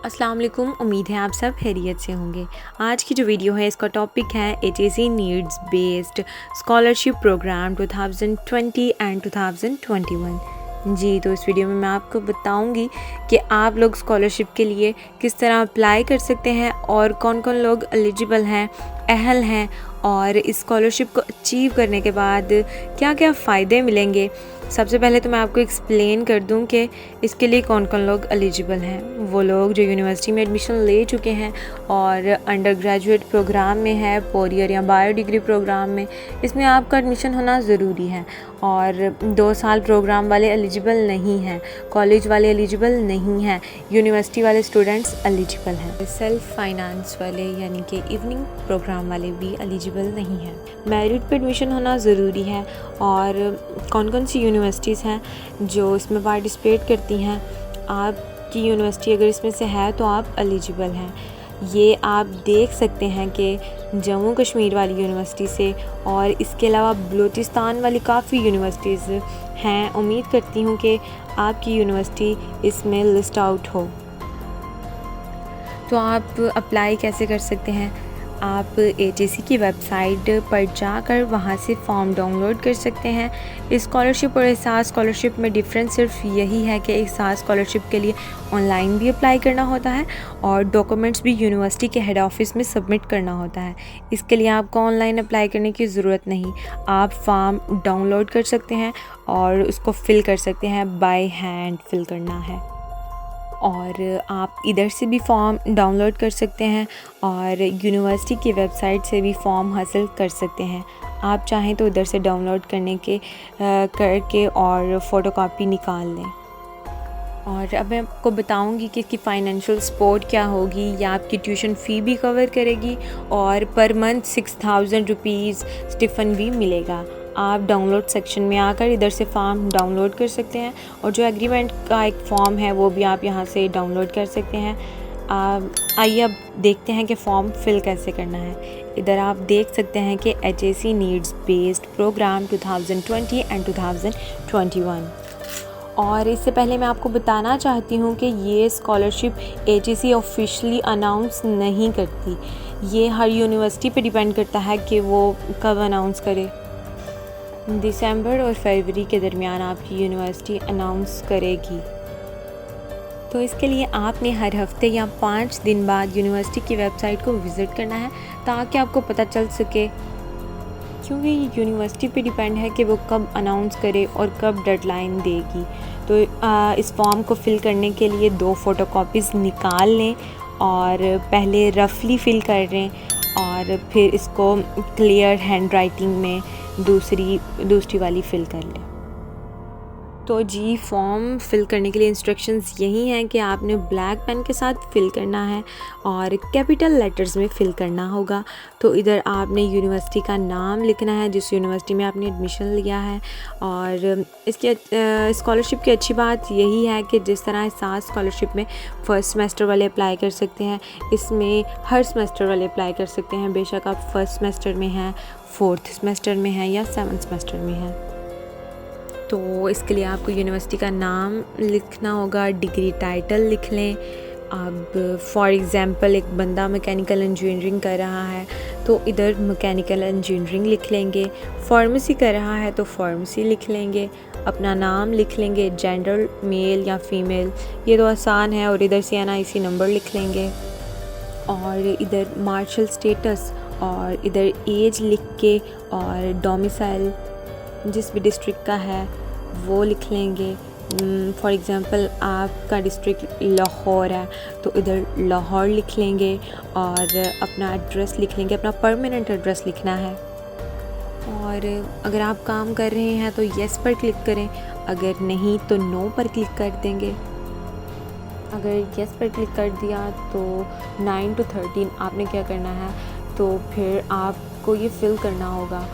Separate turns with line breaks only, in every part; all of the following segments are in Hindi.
अस्सलाम वालेकुम। उम्मीद है आप सब खैरियत से होंगे। आज की जो वीडियो है इसका टॉपिक है HSC needs based scholarship programme 2020 and 2021। जी, तो इस वीडियो में मैं आपको बताऊंगी कि आप लोग स्कॉलरशिप के लिए किस तरह अप्लाई कर सकते हैं और कौन कौन लोग एलिजिबल हैं, अहल हैं, और इस स्कॉलरशिप को अचीव करने के बाद क्या क्या फ़ायदे मिलेंगे। सबसे पहले तो मैं आपको एक्सप्लेन कर दूं कि इसके लिए कौन कौन लोग एलिजिबल हैं। वो लोग जो यूनिवर्सिटी में एडमिशन ले चुके हैं और अंडर ग्रेजुएट प्रोग्राम में है, 4 ईयर या बायो डिग्री प्रोग्राम में, इसमें आपका एडमिशन होना ज़रूरी है। और 2 साल प्रोग्राम वाले एलिजिबल नहीं हैं, कॉलेज वाले एलिजिबल नहीं हैं, यूनिवर्सिटी वाले स्टूडेंट्स एलिजिबल हैं। सेल्फ फाइनेंस वाले यानी कि इवनिंग प्रोग्राम वाले भी एलिजिबल नहीं हैं। मेरिट पे एडमिशन होना ज़रूरी है। और कौन कौन सी यूनिवर्सिटीज़ हैं जो इसमें पार्टिसिपेट करती हैं, आपकी यूनिवर्सिटी अगर इसमें से है तो आप एलिजिबल हैं। ये आप देख सकते हैं कि जम्मू कश्मीर वाली यूनिवर्सिटी से और इसके अलावा बलूचिस्तान वाली काफ़ी यूनिवर्सिटीज़ हैं। उम्मीद करती हूँ कि आपकी यूनिवर्सिटी इसमें लिस्ट आउट हो। तो आप अप्लाई कैसे कर सकते हैं? आप HSC की वेबसाइट पर जाकर वहाँ से फॉर्म डाउनलोड कर सकते हैं। इस स्कॉलरशिप और एहसास स्कॉलरशिप में डिफरेंस सिर्फ यही है कि एहसास स्कॉलरशिप के लिए ऑनलाइन भी अप्लाई करना होता है और डॉक्यूमेंट्स भी यूनिवर्सिटी के हेड ऑफिस में सबमिट करना होता है। इसके लिए आपको ऑनलाइन अप्लाई करने की ज़रूरत नहीं, आप फॉर्म डाउनलोड कर सकते हैं और उसको फिल कर सकते हैं, बाय हैंड फिल करना है। और आप इधर से भी फॉर्म डाउनलोड कर सकते हैं और यूनिवर्सिटी की वेबसाइट से भी फॉर्म हासिल कर सकते हैं। आप चाहें तो इधर से डाउनलोड करके और फ़ोटोकॉपी निकाल लें। और अब मैं आपको बताऊंगी कि इसकी फ़ाइनेंशियल सपोर्ट क्या होगी। या आपकी ट्यूशन फ़ी भी कवर करेगी और पर मंथ 6000 रुपीज़ स्टिफ़न भी मिलेगा। आप डाउनलोड सेक्शन में आकर इधर से फॉर्म डाउनलोड कर सकते हैं और जो एग्रीमेंट का एक फ़ॉर्म है वो भी आप यहाँ से डाउनलोड कर सकते हैं। आइए अब देखते हैं कि फ़ॉर्म फिल कैसे करना है। इधर आप देख सकते हैं कि HSC needs based programme 2020 and 2021। और इससे पहले मैं आपको बताना चाहती हूँ कि ये स्कॉलरशिप HSC ऑफिशियली अनाउंस नहीं करती। ये हर यूनिवर्सिटी पे डिपेंड करता है कि वो कब अनाउंस करे। दिसंबर और फरवरी के दरमियान आपकी यूनिवर्सिटी अनाउंस करेगी। तो इसके लिए आपने हर हफ्ते या 5 दिन बाद यूनिवर्सिटी की वेबसाइट को विज़िट करना है ताकि आपको पता चल सके, क्योंकि ये यूनिवर्सिटी पे डिपेंड है कि वो कब अनाउंस करे और कब डेडलाइन देगी। तो इस फॉर्म को फिल करने के लिए 2 फ़ोटोकॉपीज़ निकाल लें और पहले रफली फ़िल कर लें और फिर इसको क्लियर हैंड राइटिंग में दूसरी वाली फ़िल कर लें। तो जी, फॉर्म फिल करने के लिए इंस्ट्रक्शंस यही हैं कि आपने ब्लैक पेन के साथ फिल करना है और कैपिटल लेटर्स में फ़िल करना होगा। तो इधर आपने यूनिवर्सिटी का नाम लिखना है जिस यूनिवर्सिटी में आपने एडमिशन लिया है। और इसकी स्कॉलरशिप की अच्छी बात यही है कि जिस तरह एहसास स्कॉलरशिप में फ़र्स्ट सेमेस्टर वाले अप्लाई कर सकते हैं, इसमें हर सेमेस्टर वाले अप्लाई कर सकते हैं, बेशक आप फर्स्ट सेमेस्टर में हैं, 4th सेमेस्टर में हैं या 7th सेमेस्टर में हैं। तो इसके लिए आपको यूनिवर्सिटी का नाम लिखना होगा, डिग्री टाइटल लिख लें। अब फॉर एग्ज़ाम्पल एक बंदा मैकेनिकल इंजीनियरिंग कर रहा है तो इधर मैकेनिकल इंजीनियरिंग लिख लेंगे। फार्मेसी कर रहा है तो फार्मेसी लिख लेंगे। अपना नाम लिख लेंगे, जेंडर मेल या फीमेल, ये तो आसान है। और इधर से NIC नंबर लिख लेंगे और इधर मार्शल स्टेटस और इधर एज लिख के और डोमिसाइल जिस भी डिस्ट्रिक्ट का है वो लिख लेंगे। फॉर एग्ज़ाम्पल आपका डिस्ट्रिक्ट लाहौर है तो इधर लाहौर लिख लेंगे और अपना एड्रेस लिख लेंगे, अपना परमानेंट एड्रेस लिखना है। और अगर आप काम कर रहे हैं तो येस पर क्लिक करें, अगर नहीं तो नो पर क्लिक कर देंगे। अगर येस पर क्लिक कर दिया तो 9 to 13 आपने क्या करना है, तो फिर आपको ये फिल करना होगा।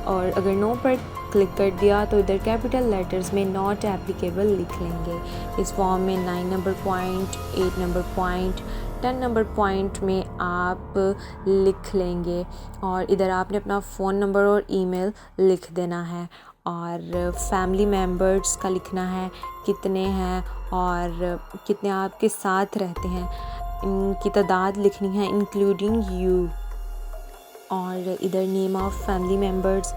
और अगर नो पर क्लिक कर दिया तो इधर कैपिटल लेटर्स में नॉट एप्लीकेबल लिख लेंगे। इस फॉर्म में 9 number point, 8 number point, 10 number point में आप लिख लेंगे। और इधर आपने अपना फ़ोन नंबर और ईमेल लिख देना है और फैमिली मेम्बर्स का लिखना है, कितने हैं और कितने आपके साथ रहते हैं। इनकी तादाद लिखनी है इंक्लूडिंग यू, और इधर नेम ऑफ फैमिली मेम्बर्स,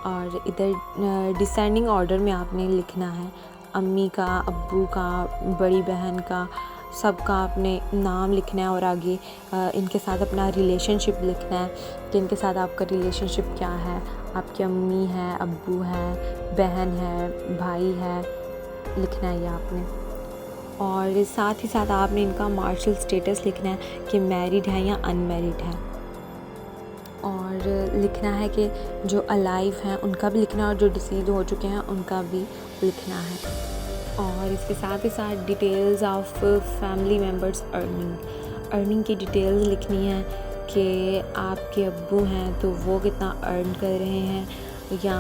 और इधर डिसेंडिंग ऑर्डर में आपने लिखना है अम्मी का, अब्बू का, बड़ी बहन का, सबका आपने नाम लिखना है, और आगे इनके साथ अपना रिलेशनशिप लिखना है कि इनके साथ आपका रिलेशनशिप क्या है। आपकी अम्मी है, अब्बू है, बहन है, भाई है, लिखना है ये आपने। और साथ ही साथ आपने इनका मार्शल स्टेटस लिखना है कि मैरिड है या अनमैरिड है, और लिखना है कि जो अलाइव हैं उनका भी लिखना है और जो डिसीज हो चुके हैं उनका भी लिखना है। और इसके साथ ही साथ details of family members earning की डिटेल्स लिखनी है कि आपके अब्बू हैं तो वो कितना अर्न कर रहे हैं, या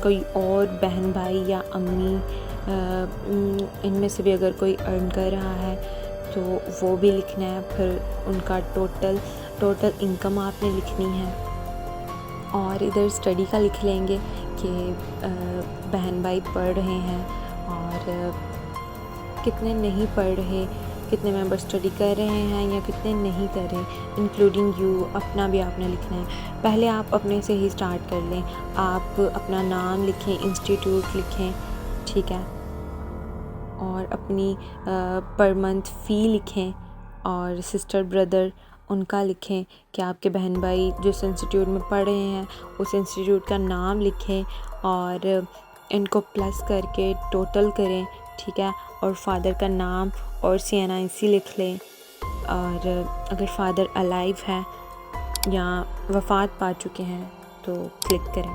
कोई और बहन भाई या अम्मी इनमें से भी अगर कोई अर्न कर रहा है तो वो भी लिखना है। फिर उनका टोटल इनकम आपने लिखनी है। और इधर स्टडी का लिख लेंगे कि बहन भाई पढ़ रहे हैं और कितने नहीं पढ़ रहे, कितने मेंबर स्टडी कर रहे हैं या कितने नहीं कर रहे, इंक्लूडिंग यू। अपना भी आपने लिखना है। पहले आप अपने से ही स्टार्ट कर लें। आप अपना नाम लिखें, इंस्टीट्यूट लिखें, ठीक है, और अपनी पर मंथ फ़ी लिखें, और सिस्टर ब्रदर उनका लिखें कि आपके बहन भाई जिस इंस्टीट्यूट में पढ़ रहे हैं उस इंस्टीट्यूट का नाम लिखें, और इनको प्लस करके टोटल करें, ठीक है, और फादर का नाम और CNIC लिख लें। और अगर फादर अलाइव है या वफ़ात पा चुके हैं तो क्लिक करें,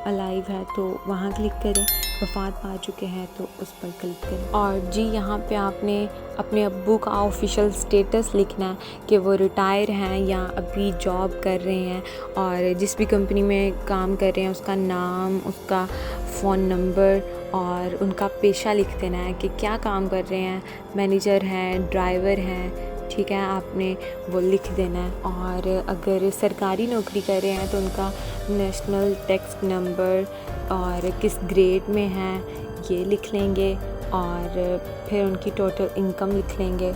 अलाइव है तो वहाँ क्लिक करें, वफ़ात पा चुके हैं तो उस पर क्लिक करें। और जी यहाँ पे आपने अपने अब्बू का ऑफिशियल स्टेटस लिखना है कि वो रिटायर हैं या अभी जॉब कर रहे हैं, और जिस भी कंपनी में काम कर रहे हैं उसका नाम, उसका फ़ोन नंबर और उनका पेशा लिख देना है कि क्या काम कर रहे हैं, मैनेजर हैं, ड्राइवर हैं, ठीक है, आपने वो लिख देना है। और अगर सरकारी नौकरी कर रहे हैं तो उनका नेशनल टैक्स नंबर और किस ग्रेड में हैं ये लिख लेंगे, और फिर उनकी टोटल इनकम लिख लेंगे।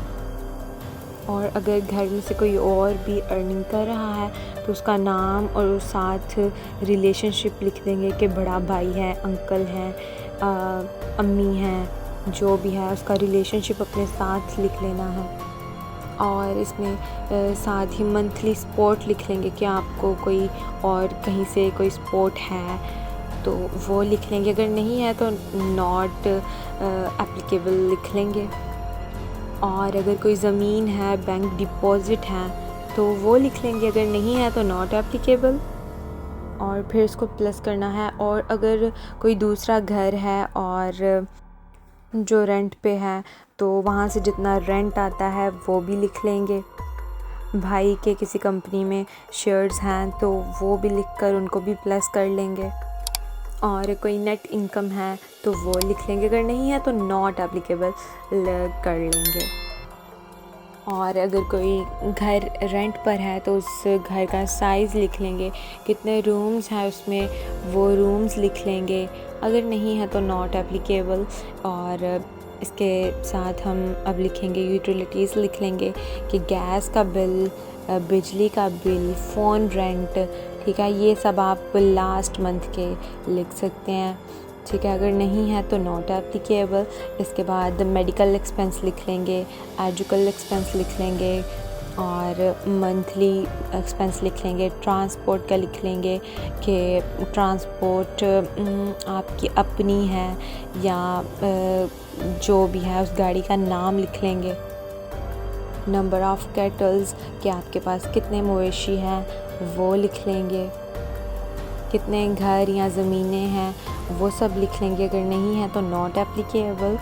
और अगर घर में से कोई और भी अर्निंग कर रहा है तो उसका नाम और साथ रिलेशनशिप लिख देंगे कि बड़ा भाई है, अंकल हैं, अम्मी हैं, जो भी है उसका रिलेशनशिप अपने साथ लिख लेना है। और इसमें साथ ही मंथली सपोर्ट लिख लेंगे कि आपको कोई और कहीं से कोई सपोर्ट है तो वो लिख लेंगे, अगर नहीं है तो नॉट एप्लीकेबल लिख लेंगे। और अगर कोई ज़मीन है, बैंक डिपॉज़िट है तो वो लिख लेंगे, अगर नहीं है तो नॉट एप्लीकेबल, और फिर इसको प्लस करना है। और अगर कोई दूसरा घर है और जो रेंट पे है तो वहाँ से जितना रेंट आता है वो भी लिख लेंगे। भाई के किसी कंपनी में शेयर्स हैं तो वो भी लिखकर उनको भी प्लस कर लेंगे। और कोई नेट इनकम है तो वो लिख लेंगे, अगर नहीं है तो नॉट एप्लीकेबल कर लेंगे। और अगर कोई घर रेंट पर है तो उस घर का साइज़ लिख लेंगे, कितने रूम्स हैं उसमें वो रूम्स लिख लेंगे, अगर नहीं है तो नॉट एप्लीकेबल। और इसके साथ हम अब लिखेंगे यूटिलिटीज़ लिख लेंगे कि गैस का बिल, बिजली का बिल, फ़ोन रेंट, ठीक है, ये सब आप लास्ट मंथ के लिख सकते हैं, ठीक है, अगर नहीं है तो नॉट एप्लीकेबल। इसके बाद मेडिकल एक्सपेंस लिख लेंगे, एजुकल एक्सपेंस लिख लेंगे, और मंथली एक्सपेंस लिख लेंगे। ट्रांसपोर्ट का लिख लेंगे कि ट्रांसपोर्ट आपकी अपनी है या जो भी है उस गाड़ी का नाम लिख लेंगे। नंबर ऑफ़ कैटल्स कि आपके पास कितने मवेशी हैं वो लिख लेंगे, कितने घर या ज़मीनें हैं वो सब लिख लेंगे, अगर नहीं है तो नॉट एप्लीकेबल।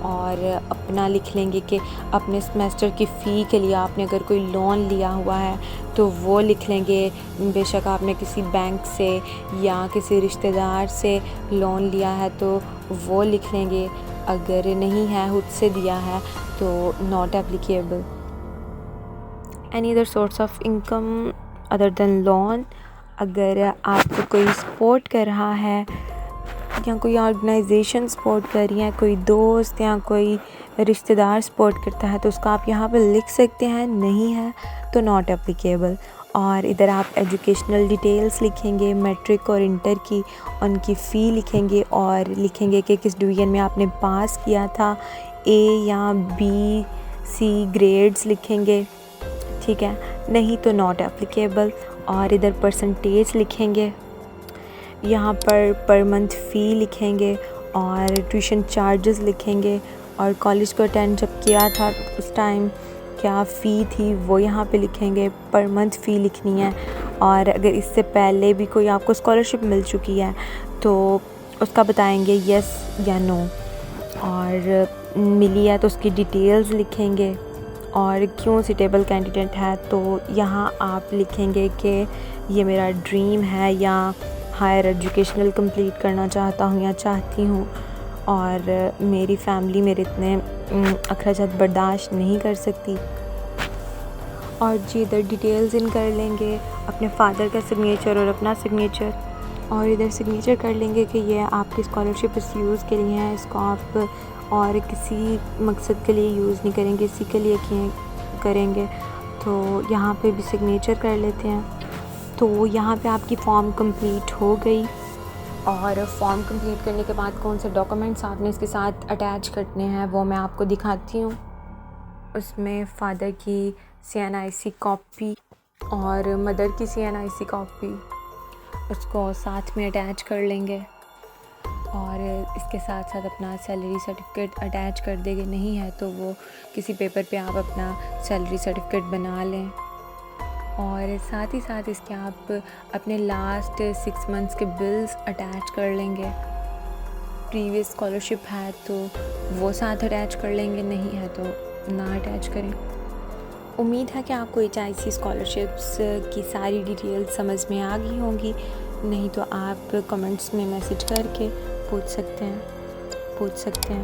और अपना लिख लेंगे कि अपने सेमेस्टर की फ़ी के लिए आपने अगर कोई लोन लिया हुआ है तो वो लिख लेंगे, बेशक आपने किसी बैंक से या किसी रिश्तेदार से लोन लिया है तो वो लिख लेंगे, अगर नहीं है खुद से दिया है तो not applicable. Any other source of income other than loan, अगर आपको कोई सपोर्ट कर रहा है या कोई ऑर्गेनाइजेशन सपोर्ट कर रही है, कोई दोस्त या कोई रिश्तेदार सपोर्ट करता है तो उसका आप यहाँ पे लिख सकते हैं, नहीं है तो नॉट एप्लीकेबल। और इधर आप एजुकेशनल डिटेल्स लिखेंगे, मैट्रिक और इंटर की, उनकी फ़ी लिखेंगे और लिखेंगे कि किस डिवीज़न में आपने पास किया था, ए या बी सी ग्रेड्स लिखेंगे, ठीक है, नहीं तो नॉट एप्लीकेबल। और इधर परसेंटेज लिखेंगे, यहाँ पर मंथ फ़ी लिखेंगे और ट्यूशन चार्जेस लिखेंगे और कॉलेज को अटेंड जब किया था उस टाइम क्या फ़ी थी वो यहाँ पे लिखेंगे, पर मंथ फ़ी लिखनी है। और अगर इससे पहले भी कोई आपको स्कॉलरशिप मिल चुकी है तो उसका बताएंगे येस या नो, और मिली है तो उसकी डिटेल्स लिखेंगे और क्यों सूटेबल कैंडिडेट है तो यहाँ आप लिखेंगे कि ये मेरा ड्रीम है या हायर एजुकेशनल कंप्लीट करना चाहता हूँ या चाहती हूँ और मेरी फैमिली मेरे इतने अखराजात बर्दाश्त नहीं कर सकती। और जी इधर डिटेल्स इन कर लेंगे, अपने फादर का सिग्नेचर और अपना सिग्नेचर, और इधर सिग्नेचर कर लेंगे कि ये आपकी स्कॉलरशिप इस यूज़ के लिए है, इसको आप और किसी मकसद के लिए यूज़ नहीं करेंगे, इसी के लिए करेंगे। तो यहाँ पे भी सिग्नेचर कर लेते हैं। तो यहाँ पे आपकी फ़ॉर्म कंप्लीट हो गई और फॉर्म कंप्लीट करने के बाद कौन से डॉक्यूमेंट्स आपने इसके साथ अटैच करने हैं वो मैं आपको दिखाती हूँ। उसमें फ़ादर की CNIC कॉपी और मदर की CNIC कॉपी, उसको साथ में अटैच कर लेंगे और इसके साथ साथ अपना सैलरी सर्टिफिकेट अटैच कर देंगे, नहीं है तो वो किसी पेपर पे आप अपना सैलरी सर्टिफिकेट बना लें। और साथ ही साथ इसके आप अपने लास्ट 6 मंथ्स के बिल्स अटैच कर लेंगे। प्रीवियस स्कॉलरशिप है तो वो साथ अटैच कर लेंगे, नहीं है तो ना अटैच करें। उम्मीद है कि आपको HIC स्कॉलरशिप्स की सारी डिटेल्स समझ में आ गई होंगी, नहीं तो आप कमेंट्स में मैसेज करके पूछ सकते हैं।